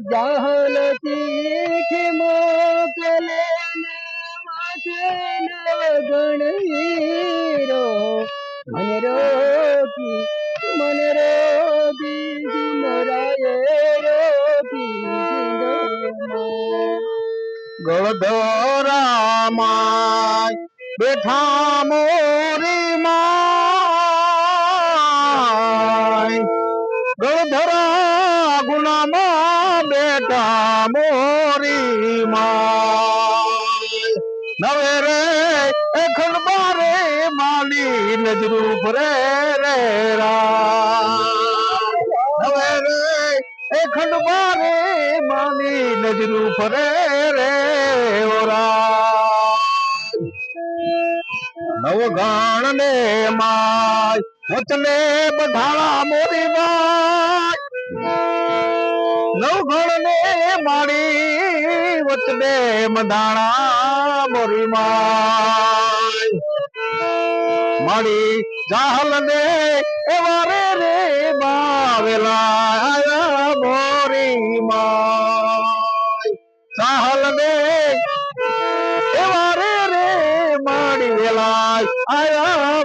જાહલ ચીઠી મોકલે ને વાંચે નવગણ હીરો મને રોકી જુમરાએ રોકી ગળધરામાં બેઠા મોરી માં ગળધરા ગુનામાં બેઠા મોરી માં નવે રે એખણ બારે માલી નજરું ફરે રે નવે રે એખણ બારે માલી નજરું ફરે રે ઓરા નવગણ ને માય વચને બધાળા મોરી માય નવગણ ને મારી વચને મધાણા મોરી માય મારી જાહલ ને એવારે રે બાવેલા મોરી માય જાહલ ને એવારે રે માડી વેલા આયા